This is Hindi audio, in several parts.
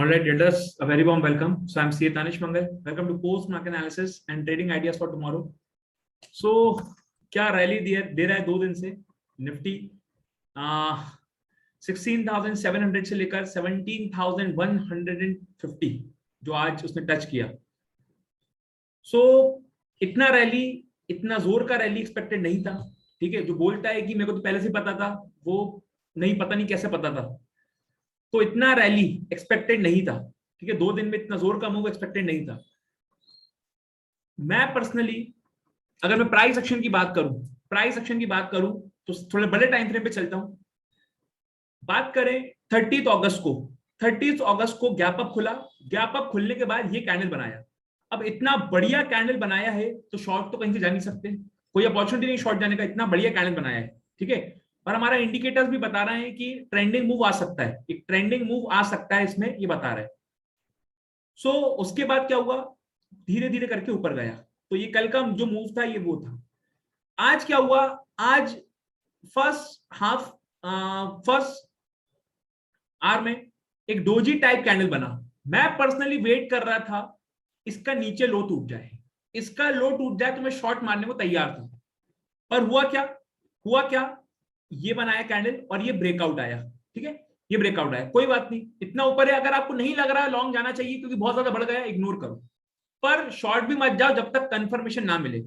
All right, traders, a very warm welcome. So I'm CA Tanish Mangal. Welcome to post market analysis and trading ideas for tomorrow. So क्या रैली दे रहा है 2 दिन से निफ्टी 16,700 से लेकर 17,150 जो आज उसने टच किया. सो इतना रैली, इतना जोर का रैली एक्सपेक्टेड नहीं था. ठीक है, जो बोलता है कि मेरे को तो पहले से पता था, वो नहीं, पता नहीं कैसे पता था. तो इतना रैली एक्सपेक्टेड नहीं था. ठीक है, 2 दिन में इतना जोर का मूव एक्सपेक्टेड नहीं था. मैं पर्सनली अगर मैं प्राइस एक्शन की बात करूं तो थोड़े बड़े टाइम फ्रेम पे चलता हूं. बात करें 30 अगस्त को गैप अप खुला. गैप अप खुलने के बाद ये कैंडल बनाया. अब इतना बढ़िया कैंडल बनाया है तो शॉर्ट तो कहीं से जा नहीं सकते, कोई अपॉर्चुनिटी नहीं शॉर्ट जाने का. इतना बढ़िया कैंडल बनाया है. ठीक है, और हमारा इंडिकेटर्स भी बता रहे हैं कि ट्रेंडिंग मूव आ सकता है, एक ट्रेंडिंग मूव आ सकता है इसमें, ये बता रहे हैं. सो उसके बाद क्या हुआ, धीरे धीरे करके ऊपर गया. तो ये कल का जो मूव था ये वो था. आज क्या हुआ, आज फर्स्ट आवर में एक डोजी टाइप कैंडल बना. मैं पर्सनली वेट कर रहा था इसका नीचे लो टूट जाए, इसका लो टूट जाए तो मैं शॉर्ट मारने को तैयार था. पर हुआ क्या, ये बनाया कैंडल और ये ब्रेकआउट आया. ठीक है, ये ब्रेकआउट आया, कोई बात नहीं, इतना ऊपर है. अगर आपको नहीं लग रहा है लॉन्ग जाना चाहिए क्योंकि बहुत ज्यादा बढ़ गया, इग्नोर करो. पर शॉर्ट भी मत जाओ जब तक कंफर्मेशन ना मिले.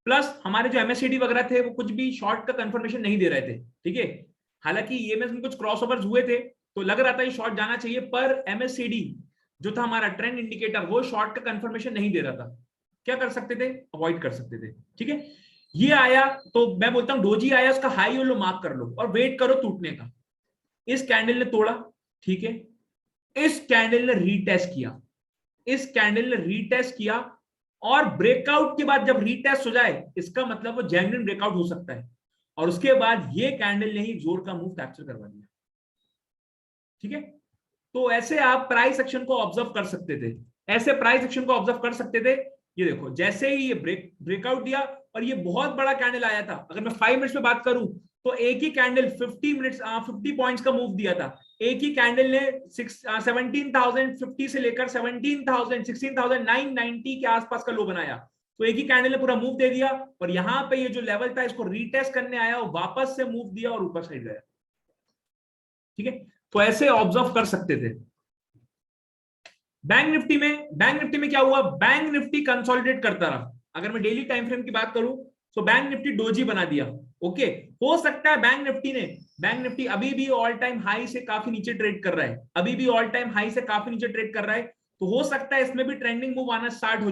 प्लस हमारे जो एमएससीडी वगैरह थे वो कुछ भी शॉर्ट का कंफर्मेशन नहीं दे रहे थे. ठीक है, हालांकि ये में कुछ क्रॉसओवर्स हुए थे तो लग रहा था ये शॉर्ट जाना चाहिए, पर एमएससीडी जो था हमारा ट्रेंड इंडिकेटर वो शॉर्ट का कंफर्मेशन नहीं दे रहा था. क्या कर सकते थे, अवॉइड कर सकते थे. ठीक है, ये आया तो मैं बोलता हूं डोजी आया, उसका हाई लो मार्क कर लो और वेट करो टूटने का. इस कैंडल ने तोड़ा. ठीक है, इस कैंडल ने रीटेस्ट किया और ब्रेकआउट के बाद जब रीटेस्ट हो जाए इसका मतलब वो जेन्युइन ब्रेकआउट हो सकता है. और उसके बाद ये कैंडल ने ही जोर का मूव कैप्चर करवा दिया. ठीक है, तो ऐसे आप प्राइस एक्शन को ऑब्जर्व कर सकते थे. ये देखो, जैसे ही ये ब्रेकआउट दिया और ये बहुत बड़ा कैंडल आया था. अगर मैं 5 मिनट्स में बात करूं तो एक ही कैंडल 50 पॉइंट्स का मूव दिया था. एक ही कैंडल ने 17,050 से लेकर 16,990 के आसपास का लो बनाया. तो एक ही कैंडल ने पूरा मूव दे दिया और यहां पे ये जो लेवल था इसको रीटेस्ट करने आया और वापस से मूव दिया और ऊपर साइड गया. ठीक है, तो ऐसे ऑब्जर्व कर सकते थे. बैंक निफ्टी में क्या हुआ, बैंक निफ्टी कंसोलिडेट करता रहा. अगर मैं डेली टाइम फ्रेम की बात करूं तो बैंक निफ्टी डोजी बना दिया. ओके, हो सकता है बैंक निफ्टी अभी भी ऑल टाइम हाई से काफी नीचे ट्रेड कर रहा है, तो हो सकता है इसमें भी ट्रेंडिंग मूव आना स्टार्ट हो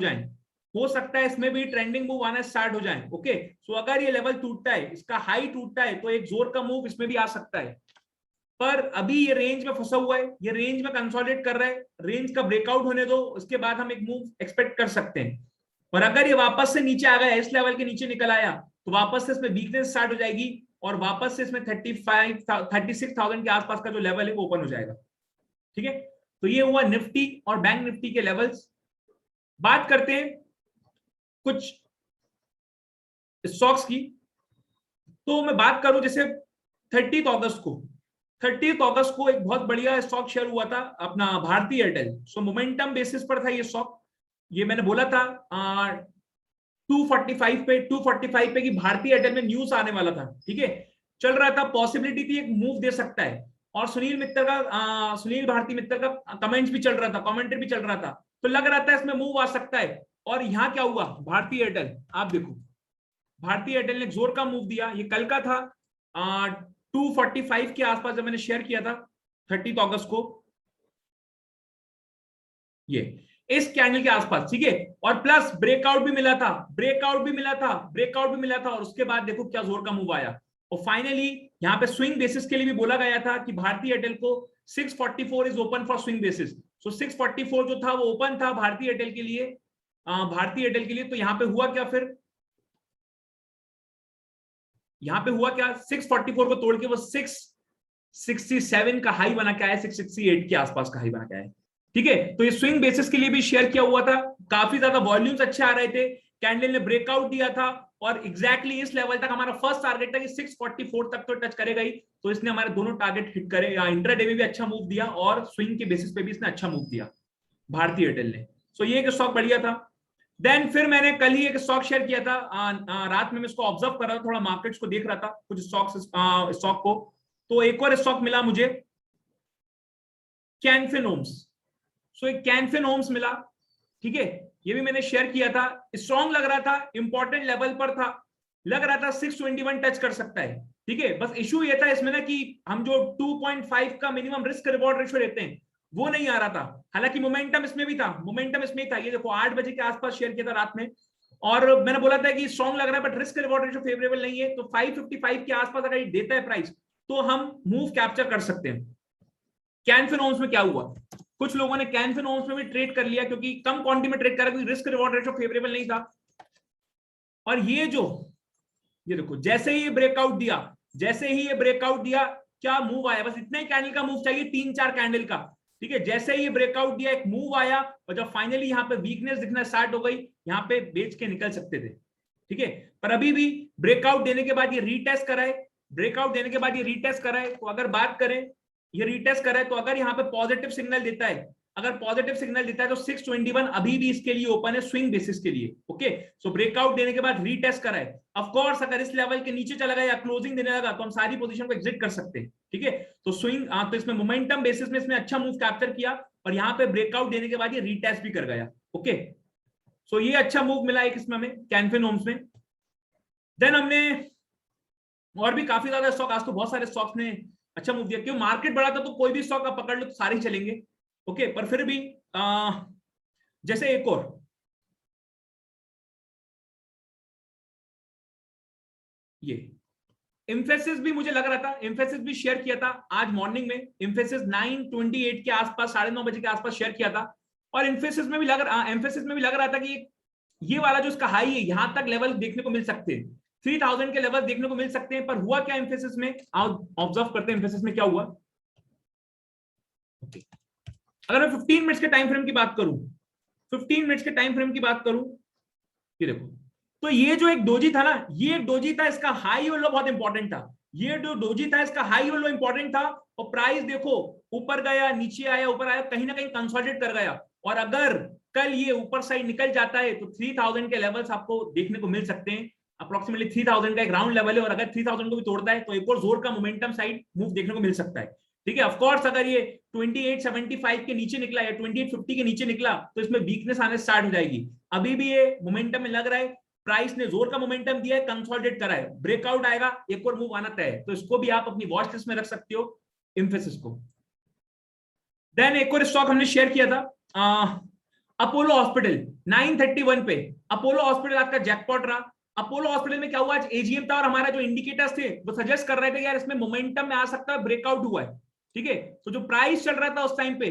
जाए. ओके, सो अगर ये लेवल टूटता है, इसका हाई टूटता है तो एक जोर का मूव इसमें भी आ सकता है. पर अभी ये रेंज में फंसा हुआ है, ये रेंज में कंसोलिडेट कर रहा है. रेंज का ब्रेकआउट होने दो, उसके बाद हम एक मूव एक्सपेक्ट कर सकते हैं. और अगर ये वापस से नीचे आ गया, इस लेवल के नीचे निकल आया, तो वापस से इसमें वीकनेस स्टार्ट हो जाएगी और वापस से इसमें 36,000 के आसपास का जो लेवल है वो ओपन हो जाएगा. ठीक है, तो ये हुआ निफ्टी और बैंक निफ्टी के लेवल्स. बात करते हैं कुछ स्टॉक्स की. तो मैं बात करूं जैसे 30 अगस्त को एक बहुत बढ़िया स्टॉक शेयर हुआ था अपना Bharti Airtel. So momentum basis पर था ये स्टॉक. ये मैंने बोला था 245 पे कि भारती एयरटेल में न्यूज आने वाला था. ठीक है, चल रहा था, पॉसिबिलिटी थी एक मूव दे सकता है. और सुनील भारती मित्तर का कमेंट्स भी चल रहा था, कमेंट्री भी चल रहा था, तो लग रहा था इसमें मूव आ सकता है. और यहां क्या हुआ, भारती एयरटेल, आप देखो भारती एयरटेल ने जोर का मूव दिया. ये कल का था 245 के आसपास जब मैंने शेयर किया था 30 अगस्त को, ये इस कैंडल के आसपास. ठीक है, और प्लस ब्रेकआउट भी मिला था और उसके बाद देखो क्या जोर का मूव आया. और फाइनली यहां पे स्विंग बेसिस के लिए भी बोला गया था कि भारती एयरटेल को 644 is open for swing basis. So 644 जो था वो ओपन था भारती एयरटेल के लिए. तो यहां पे हुआ क्या, फिर यहां पे हुआ क्या, 644 को तोड़ के वो 667 का हाई बना के आया, 668 के आसपास का हाई बना के आया. ठीक है, तो ये स्विंग बेसिस के लिए भी शेयर किया हुआ था. काफी ज्यादा वॉल्यूम्स अच्छे आ रहे थे, कैंडल ने ब्रेकआउट दिया था और एग्जैक्टली इस लेवल तक हमारा फर्स्ट टारगेट था कि 644 तक तो टच करेगा ही, तो इसने हमारे दोनों टारगेट हिट करे। इंट्राडे में भी अच्छा मूव दिया और स्विंग के बेसिस पे भी इसने अच्छा मूव दिया भारतीय एयरटेल ने। सो ये एक स्टॉक बढ़िया था। देन फिर मैंने कल ही एक स्टॉक शेयर किया था, रात में मैं इसको ऑब्जर्व कर रहा था, थोड़ा मार्केट्स को देख रहा था, कुछ स्टॉक को, तो एक और स्टॉक मिला मुझे, कैनफिन होम्स। सो एक कैनफिन होम्स मिला, ठीक है, ये भी मैंने शेयर किया था, स्ट्रॉन्ग लग रहा था, इंपॉर्टेंट लेवल पर था, लग रहा था 621 टच कर सकता है, ठीक है। बस इशू ये था इसमें ना कि हम जो 2.5 का मिनिमम रिस्क रिवॉर्ड रेशियो लेते हैं वो नहीं आ रहा था, हालांकि मोमेंटम इसमें भी था, मोमेंटम इसमें था। ये देखो 8 बजे के आसपास शेयर किया था रात में, और मैंने बोला था कि स्ट्रॉन्ग लग रहा है but risk reward ratio favourable नहीं है, तो 555 के आसपास अगर ये देता है प्राइस तो हम मूव कैप्चर कर सकते हैं। कैनफिन होम्स में क्या हुआ, कुछ लोगों ने कैनफिन होम्स में भी ट्रेड कर लिया क्योंकि कम क्वांटिटी में ट्रेड करा, क्योंकि रिस्क रिवॉर्ड रेशियो फेवरेबल नहीं था। और ये देखो जैसे ही ये ब्रेकआउट दिया, जैसे ही ये ब्रेकआउट दिया, क्या मूव आया, बस इतना ही कैंडल का मूव चाहिए, 3-4 कैंडल का, ठीक है। जैसे ही ये ब्रेकआउट दिया, एक मूव आया, और जब फाइनली यहाँ पे वीकनेस दिखना स्टार्ट हो गई, यहाँ पे बेच के निकल सकते थे, ठीक है। पर अभी भी ब्रेकआउट देने के बाद ये रीटेस्ट कराए, ब्रेकआउट देने के बाद ये रीटेस्ट कराए, तो अगर बात करें ये रीटेस्ट कराए, तो अगर यहाँ पे पॉजिटिव सिग्नल देता है, अगर पॉजिटिव सिग्नल देता है तो 621 अभी भी इसके लिए ओपन है स्विंग बेसिस के लिए, ओके। सो ब्रेकआउट देने के बाद रीटेस्ट कराए, ऑफ कोर्स अगर इस लेवल के नीचे चला गया या क्लोजिंग देने लगा तो हम सारी पोजीशन को एग्जिट कर सकते हैं, ठीक है। तो स्विंग, तो इसमें मोमेंटम बेसिस में इसने अच्छा मूव कैप्चर किया, और यहाँ पे ब्रेकआउट देने के बाद ये रीटेस्ट भी कर गया, ओके। सो ये अच्छा मूव मिला एक इसमें हमें कैनफिन होम्स में। देन हमने और भी काफी ज्यादा स्टॉक, आज तो बहुत सारे स्टॉक्स ने अच्छा मूव दिया, क्यों मार्केट बढ़ा था तो कोई भी स्टॉक आप पकड़ लो तो सारे चलेंगे, ओके। पर फिर भी जैसे एक और ये इंफेसिस भी मुझे लग रहा था, इंफेसिस भी शेयर किया था आज मॉर्निंग में, इंफेसिस 9:28 के आसपास, 9:30 बजे के आसपास शेयर किया था, और इंफेसिस में भी लग रहा था कि ये वाला जो इसका हाई है, यहां तक लेवल देखने को मिल सकते हैं, 3000 के लेवल देखने को मिल सकते हैं। पर हुआ क्या इंफेसिस में, ऑब्जर्व करते हैं इंफेसिस में क्या हुआ। अगर मैं 15 मिनट्स के टाइम फ्रेम की बात करूं, 15 मिनट्स के टाइम फ्रेम की बात करूं, ये देखो, तो ये जो एक डोजी था ना, ये एक डोजी था, इसका हाई और लो बहुत इंपॉर्टेंट था, ये जो डोजी था इसका हाई और लो इंपॉर्टेंट था, और प्राइस देखो ऊपर गया, नीचे आया, ऊपर आया, कहीं ना कहीं कंसोलिडेट कर गया, और अगर कल ये ऊपर साइड निकल जाता है तो 3000 के लेवल्स आपको देखने को मिल सकते हैं, अप्रोक्सीमेटली 3000 का एक ग्राउंड लेवल है, और अगर 3000 को भी तोड़ता है तो एक और जोर का मोमेंटम साइड मूव देखने को मिल सकता है, ठीक है। ऑफ कोर्स अगर ये 2875 के नीचे निकला या 2850 के नीचे निकला तो इसमें वीकनेस आने स्टार्ट हो जाएगी। अभी भी ये मोमेंटम में लग रहा है, प्राइस ने जोर का मोमेंटम दिया है, कंसोलिडेट करा है, ब्रेकआउट आएगा, एक और मूव आना तय है, तो इसको भी आप अपनी वॉच लिस्ट में रख सकते हो, इंफोसिस को। देन एक और स्टॉक हमने शेयर किया था, अपोलो हॉस्पिटल 931 पे, अपोलो हॉस्पिटल आपका जैकपॉट रहा। अपोलो हॉस्पिटल में क्या हुआ, आज एजीएम था और हमारा जो इंडिकेटर्स थे वो सजेस्ट कर रहे थे यार इसमें मोमेंटम में आ सकता है, ब्रेकआउट हुआ है, ठीक है। तो जो प्राइस चल रहा था उस टाइम पे,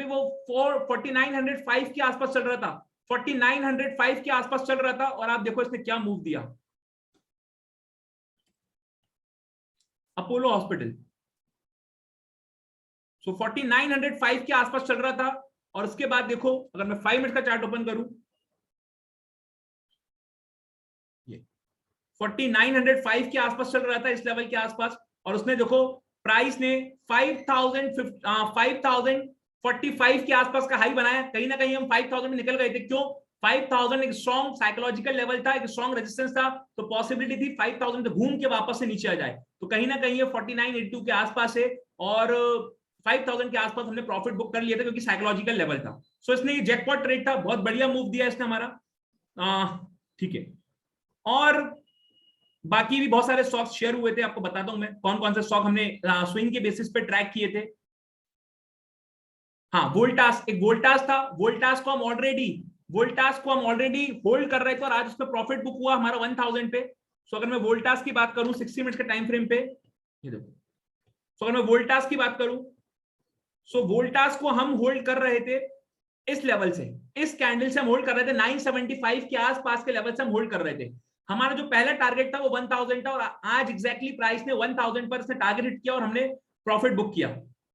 वो 4905 के आसपास चल रहा था, 4905 के आसपास चल रहा था, और आप देखो इसने क्या मूव दिया, अपोलो हॉस्पिटल। सो 4905 के आसपास चल रहा था, और उसके बाद देखो अगर मैं 5 मिनट का चार्ट ओपन करूं, ये 4905 के आसपास चल रहा था, इस लेवल के आसपास, और उसने देखो प्राइस ने 5045 के आसपास का हाई बनाया, कहीं ना कहीं हम 5000 में निकल गए थे, क्यों, 5000 एक स्ट्रॉन्ग साइकोलॉजिकल लेवल था, एक स्ट्रॉन्ग रेजिस्टेंस था, तो पॉसिबिलिटी थी 5000 पे घूम के वापस से नीचे आ जाए, तो कहीं ना कहीं ये 4982 के आसपास है, और 5000 के आसपास हमने प्रॉफिट बुक कर लिया था क्योंकि साइकोलॉजिकल लेवल था। सो इसने ये जैकपॉट ट्रेड था, बहुत बढ़िया मूव दिया इसने हमारा, ठीक है। और बाकी भी बहुत सारे स्टॉक्स शेयर हुए थे, आपको बताता हूं मैं कौन कौन से स्टॉक हमने स्विंग के बेसिस पे ट्रैक किए थे। हाँ, वोल्टास, एक वोल्टास था, वोल्टास को हम ऑलरेडी होल्ड कर रहे थे, और आज उसमें प्रॉफिट बुक हुआ हमारा 1000 पे। सो अगर मैं वोल्टास की बात करूं 60 मिनट्स के टाइम फ्रेम पे, ये देखो, सो अगर मैं वोल्टास की बात करूं, सो वोल्टास को हम होल्ड कर रहे थे इस लेवल से, इस कैंडल से हम होल्ड कर रहे थे, 975 के आसपास के लेवल से हम होल्ड कर रहे थे। हमारा जो पहला टारगेट था वो 1000 था, और आज एग्जैक्टली प्राइस ने 1000 पर इसने टारगेट हिट किया और हमने प्रॉफिट बुक किया,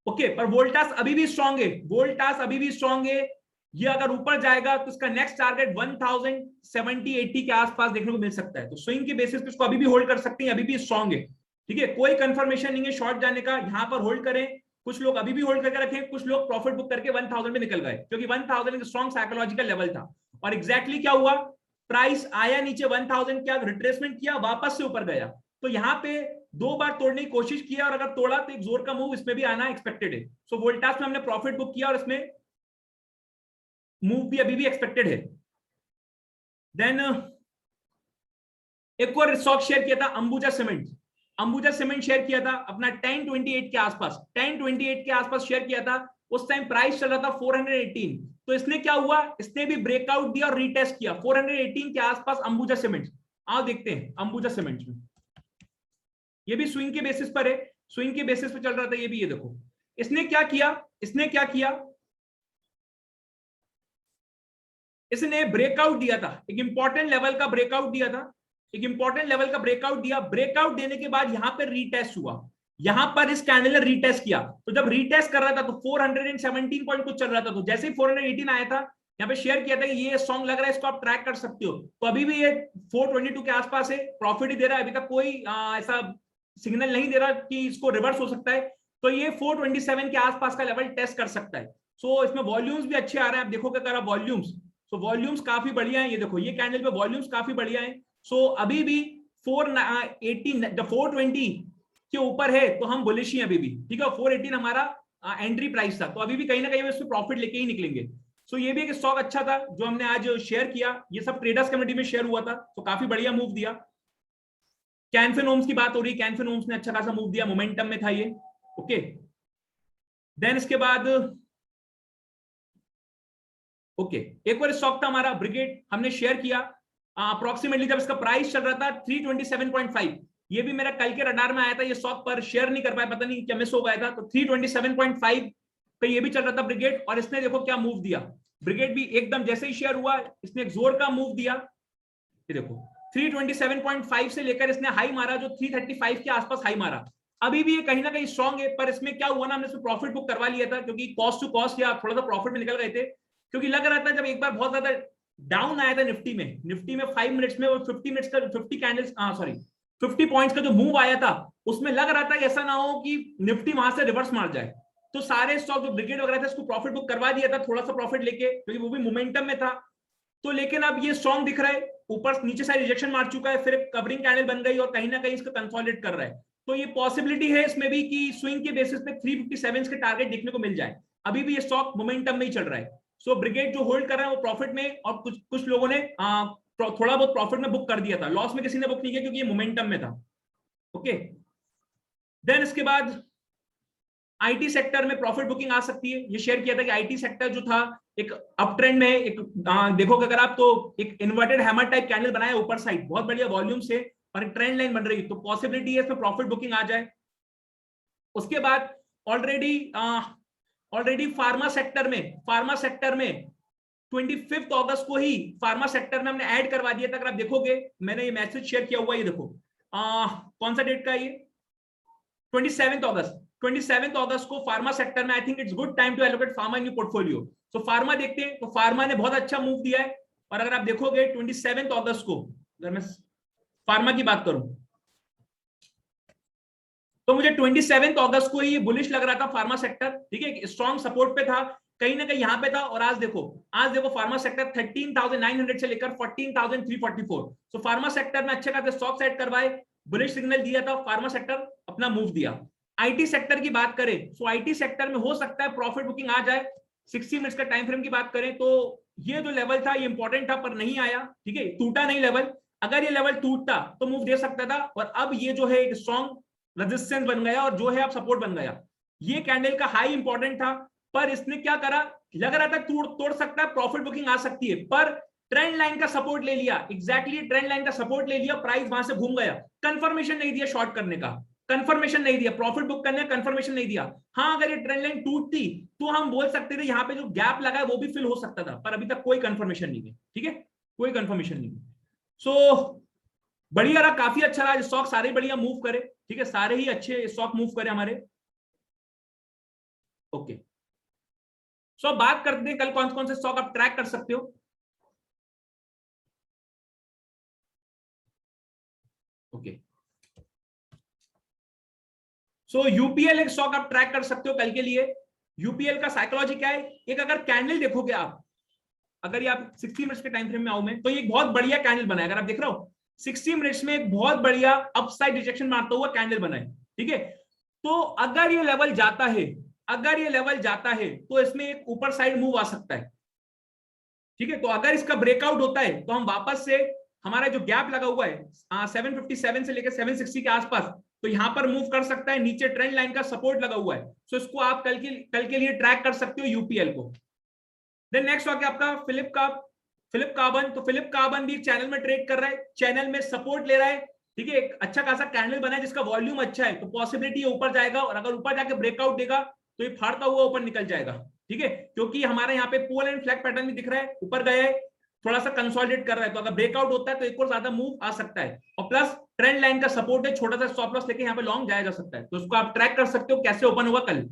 ओके। पर वोल्टास अभी भी स्ट्रांग है, वोल्टास अभी भी स्ट्रांग है, ये अगर ऊपर जाएगा तो इसका नेक्स्ट टारगेट 1070-80 के आसपास देखने को मिल सकता है। तो स्विंग के बेसिस पे इसको अभी भी होल्ड कर सकते हैं, अभी भी स्ट्रांग है, ठीक है, कोई कंफर्मेशन नहीं है शॉर्ट जाने का, यहां पर होल्ड करें। कुछ लोग अभी भी होल्ड करके रखें, कुछ लोग प्रॉफिट बुक करके 1000 में निकल गए, क्योंकि 1000 एक स्ट्रांग साइकोलॉजिकल लेवल था। और एग्जैक्टली क्या हुआ, प्राइस आया नीचे 1000 किया, रिट्रेसमेंट किया, वापस से ऊपर गया। तो यहाँ पे 2 बार तोड़ने की कोशिश किया, और अगर तोड़ा तो एक जोर का मूव इसमें भी आना एक्सपेक्टेड है। सो वोल्टास में हमने प्रॉफिट बुक किया और इसमें मूव भी अभी भी एक्सपेक्टेड है। देन एक और स्टॉक शेयर किया था Ambuja cement. Ambuja cement share किया था अपना 1028 के आसपास, 1028 के आसपास शेयर किया था। उस टाइम प्राइस चल रहा था 418। तो इसने क्या हुआ, इसने भी ब्रेकआउट दिया और रीटेस्ट किया 418 के आसपास अंबुजा सीमेंट। आओ देखते हैं अंबुजा सीमेंट में, ये भी स्विंग के बेसिस पर है, स्विंग के बेसिस पर चल रहा था ये भी। ये देखो इसने क्या किया, इसने क्या किया, इसने ब्रेकआउट दिया था, एक इंपॉर्टेंट लेवल का ब्रेकआउट दिया था, एक इंपॉर्टेंट लेवल का ब्रेकआउट दिया। ब्रेकआउट देने के बाद यहां पर रीटेस्ट हुआ, यहां पर इस कैंडल ने रीटेस्ट किया। तो जब रीटेस्ट कर रहा था तो 417 पॉइंट कुछ चल रहा था, तो जैसे ही 418 आया था यहाँ पे शेयर किया था कि ये स्ट्रॉन्ग लग रहा है, इसको आप ट्रैक कर सकते हो। तो अभी भी ये 422 के आसपास है, प्रॉफिट ही दे रहा है, अभी तक कोई ऐसा सिग्नल नहीं दे रहा कि इसको रिवर्स हो सकता है। तो ये 427 के आसपास का लेवल टेस्ट कर सकता है। सो इसमें वॉल्यूम्स भी अच्छे आ रहे हैं, आप देखोगे अगर आप वॉल्यूम्स, सो वॉल्यूम्स काफी बढ़िया है। ये देखो ये कैंडल पे वॉल्यूम्स काफी बढ़िया है। सो अभी भी 418 जब 420 के ऊपर है तो हम बुलिश ही अभी भी, ठीक है। 418 हमारा एंट्री प्राइस था, तो अभी भी कहीं ना कहीं इसमें प्रॉफिट लेके ही निकलेंगे। सो ये भी एक स्टॉक अच्छा था जो हमने आज शेयर किया, ये सब ट्रेडर्स कम्युनिटी में शेयर हुआ था, तो काफी बढ़िया मूव दिया। कैन फिन होम्स की बात हो रही है, कैन फिन होम्स ने अच्छा खासा मूव दिया, मोमेंटम में था ये, ओके। देन इसके बाद ओके एक और स्टॉक था हमारा ब्रिगेड, हमने शेयर किया अप्रोक्सीमेटली जब इसका प्राइस चल रहा था 327.5। ये भी मेरा कल के रडार में आया था, ये स्टॉक पर शेयर नहीं कर पाया, पता नहीं क्या मिस हो गया था। तो 327.5 पे ये भी चल रहा था ब्रिगेड, और इसने देखो क्या मूव दिया। ब्रिगेड भी एकदम जैसे ही शेयर हुआ इसने एक जोर का मूव दिया, ये देखो 327.5 से लेकर इसने हाई मारा जो 335 के आसपास हाई मारा। अभी भी ये कहीं ना कहीं स्ट्रॉन्ग है, पर इसमें क्या हुआ ना, हमने इसमें प्रॉफिट बुक करवा लिया था क्योंकि कॉस्ट टू कॉस्ट या थोड़ा सा प्रॉफिट में निकल गए थे, क्योंकि लग रहा था जब एक बार बहुत ज्यादा डाउन आया था निफ्टी में 5 मिनट्स में, और 50 मिनट्स का 50 कैंडल्स सॉरी 50 पॉइंट्स का जो मूव आया था, उसमें लग रहा था ऐसा ना हो कि निफ्टी वहां से रिवर्स मार जाए। तो सारे स्टॉक जो ब्रिगेड वगैरह था इसको प्रॉफिट बुक करवा दिया था थोड़ा सा प्रॉफिट लेके, क्योंकि वो भी मोमेंटम में था। तो लेकिन अब ये स्ट्रॉन्ग दिख रहा है, ऊपर नीचे साइड रिजेक्शन मार चुका है, फिर कवरिंग कैंडल बन गई और कहीं ना कहीं इसको कंसोलिडेट कर रहा है। तो ये पॉसिबिलिटी है इसमें भी कि स्विंग के बेसिस पे 357 के टारगेट देखने को मिल जाए। अभी भी ये स्टॉक मोमेंटम में ही चल रहा है। सो ब्रिगेड जो होल्ड कर रहा है वो प्रॉफिट में, और कुछ कुछ लोगों ने थोड़ा बहुत प्रॉफिट में बुक कर दिया था, लॉस में किसी ने बुक नहीं किया क्योंकि ये मोमेंटम में था, ओके। देन इसके बाद आईटी सेक्टर में प्रॉफिट बुकिंग आ सकती है, ये शेयर किया था कि आईटी सेक्टर जो था एक अप ट्रेंड में, एक देखोगे अगर आप तो एक इन्वर्टेड हैमर टाइप कैंडल बनाया ऊपर साइड, बहुत बढ़िया वॉल्यूम से, और एक ट्रेंड लाइन बन रही है, तो पॉसिबिलिटी है इसमें प्रॉफिट बुकिंग आ जाए। उसके बाद ऑलरेडी फार्मा सेक्टर में 25 अगस्त को ही फार्मा सेक्टर में हमने ऐड करवा दिया था। अगर आप देखोगे मैंने ये मैसेज शेयर किया हुआ है, ये देखो कौन सा डेट का ये 27 अगस्त को फार्मा सेक्टर में I think it's good time to allocate pharma in your portfolio. तो फार्मा देखते हैं, तो फार्मा ने बहुत अच्छा मूव दिया है। और अगर आप देखोगे 27 अगस्त को, अगर मैं फार्मा की बात करूं तो मुझे 27 अगस्त को ही बुलिश लग रहा था फार्मा सेक्टर, ठीक है, स्ट्रॉन्ग सपोर्ट पे था, कहीं ना कहीं यहां पे था। और आज देखो फार्मा सेक्टर 13,900 से लेकर 14,344। तो फार्मा सेक्टर में अच्छे खासे स्टॉक सेट करवाए, बुलिश सिग्नल दिया था, फार्मा सेक्टर अपना मूव दिया। आईटी सेक्टर की बात करें तो आईटी सेक्टर में हो सकता है प्रॉफिट बुकिंग आ जाए। 60 मिनट्स का टाइम फ्रेम की बात करें तो ये जो लेवल था ये इंपॉर्टेंट था पर नहीं आया, ठीक है, टूटा नहीं लेवल। अगर ये लेवल टूटता तो मूव दे सकता था, और अब ये जो है एक स्ट्रॉन्ग रेजिस्टेंस बन गया और जो है अब सपोर्ट बन गया। ये कैंडल का हाई इंपॉर्टेंट था, पर इसने क्या करा, लग रहा था तोड़ सकता है, प्रॉफिट बुकिंग आ सकती है, पर ट्रेंड लाइन का सपोर्ट ले लिया, एग्जैक्टली ट्रेंड लाइन का सपोर्ट ले लिया, प्राइस वहां से घूम गया, कंफर्मेशन नहीं दिया शॉर्ट करने का, कंफर्मेशन नहीं दिया, प्रॉफिट बुक करने का कंफर्मेशन नहीं दिया। हाँ अगर ये ट्रेंड लाइन टूटती तो हम बोल सकते थे यहाँ पे जो गैप लगा है वो भी फिल हो सकता था, पर अभी तक कोई कंफर्मेशन नहीं है, ठीक है, कोई कंफर्मेशन नहीं है। सो बढ़िया रहा, काफी अच्छा रहा, स्टॉक सारे बढ़िया मूव करे, ठीक है, सारे ही अच्छे स्टॉक मूव करे हमारे, ओके। सो अब बात करते हैं कल कौन कौन से स्टॉक आप ट्रैक कर सकते हो। ओके, सो यूपीएल एक स्टॉक आप ट्रैक कर सकते हो कल के लिए। यूपीएल का साइकोलॉजी क्या है, एक अगर कैंडल देखोगे आप, अगर ये आप 60 मिनट्स के टाइम फ्रेम में आओ मैं, तो ये एक बहुत बढ़िया कैंडल बना है। अगर आप देख रहे हो 60 मिनट्स में एक बहुत बढ़िया अपसाइड रिजेक्शन मारता हुआ कैंडल बना है, ठीक है। तो अगर ये लेवल जाता है, अगर ये लेवल जाता है तो इसमें एक ऊपर साइड मूव आ सकता है, ठीक है। तो अगर इसका ब्रेकआउट होता है तो हम वापस से, हमारा जो गैप लगा हुआ है 757 से लेकर 760 के आसपास, तो यहां पर मूव कर सकता है। नीचे ट्रेंड लाइन का सपोर्ट लगा हुआ है, सो इसको आप कल के लिए ट्रैक कर सकते हो यूपीएल को। देन नेक्स्ट आ गया आपका फिलिप कार्बन। तो फिलिप कार्बन भी एक चैनल में ट्रेड कर रहा है, चैनल में सपोर्ट ले रहा है, ठीक है। एक अच्छा खासा कैंडल बना है जिसका वॉल्यूम अच्छा है, तो पॉसिबिलिटी ऊपर जाएगा, और अगर ऊपर जाके ब्रेकआउट देगा तो ये फाड़ता हुआ ऊपर निकल जाएगा, ठीक है। क्योंकि हमारे यहाँ पे पोल एंड फ्लैग पैटर्न भी दिख रहा है, ऊपर गया है, थोड़ा सा कंसोलिडेट कर रहा है, तो अगर ब्रेकआउट होता है तो एक और ज्यादा मूव आ सकता है। और प्लस ट्रेंड लाइन का सपोर्ट है, छोटा सा स्टॉप लॉस लेके यहाँ पे लॉन्ग जाया जा सकता है, तो उसको आप ट्रैक कर सकते हो कैसे ओपन होगा कल।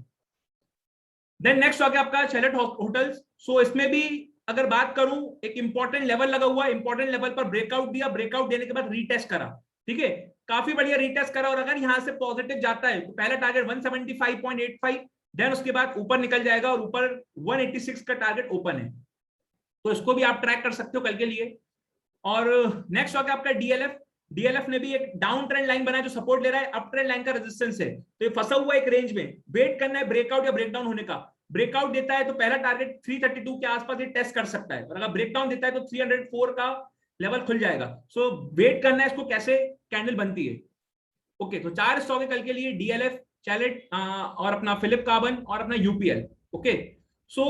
देन नेक्स्ट आ गया आपका शेरेटन होटल्स। सो इसमें भी अगर बात करूं, एक इंपॉर्टेंट लेवल लगा हुआ है, इंपॉर्टेंट लेवल पर ब्रेकआउट दिया, ब्रेकआउट देने के बाद रीटेस्ट करा, ठीक है, काफी बढ़िया रीटेस्ट करा। और अगर यहां से पॉजिटिव जाता है तो पहला टारगेट 175.85, देन उसके बाद ऊपर निकल जाएगा और ऊपर 186 का टारगेट ओपन है, तो इसको भी आप ट्रैक कर सकते हो कल के लिए। और नेक्स्ट आ गया आपका डीएलएफ। डीएलएफ ने भी एक डाउन ट्रेंड लाइन बनाया जो सपोर्ट ले रहा है, अप ट्रेंड लाइन का रेजिस्टेंस है, तो ये फंसा हुआ एक रेंज में, वेट करना है ब्रेकआउट या ब्रेकडाउन होने का। ब्रेकआउट देता है तो पहला टारगेट 332 के आसपास ये टेस्ट कर सकता है, और अगर ब्रेकडाउन देता है तो 304 का लेवल खुल जाएगा। सो वेट करना है इसको कैसे कैंडल बनती है। ओके, तो 4 स्टॉक है कल के लिए, डीएलएफ, चैलेट और अपना फिलिप कार्बन और अपना यूपीएल। ओके, सो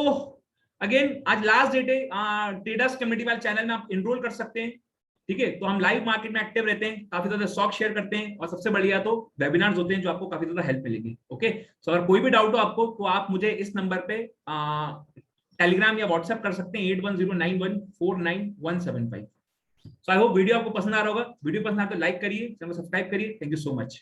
अगेन आज लास्ट डेट है, ट्रेडर्स कम्युनिटी वाले चैनल में आप इनरोल कर सकते हैं, ठीक है। तो हम लाइव मार्केट में एक्टिव रहते हैं, काफी ज्यादा स्टॉक शेयर करते हैं, और सबसे बढ़िया तो वेबिनार्स होते हैं जो आपको काफी ज्यादा हेल्प मिलेगी। ओके, सो अगर कोई भी डाउट हो आपको तो आप मुझे इस नंबर पे टेलीग्राम या व्हाट्सएप कर सकते हैं 8109149175। सो आई होप वीडियो आपको पसंद आ रहा होगा। वीडियो पसंद आए तो लाइक करिए, चैनल को सब्सक्राइब करिए। Thank you so much.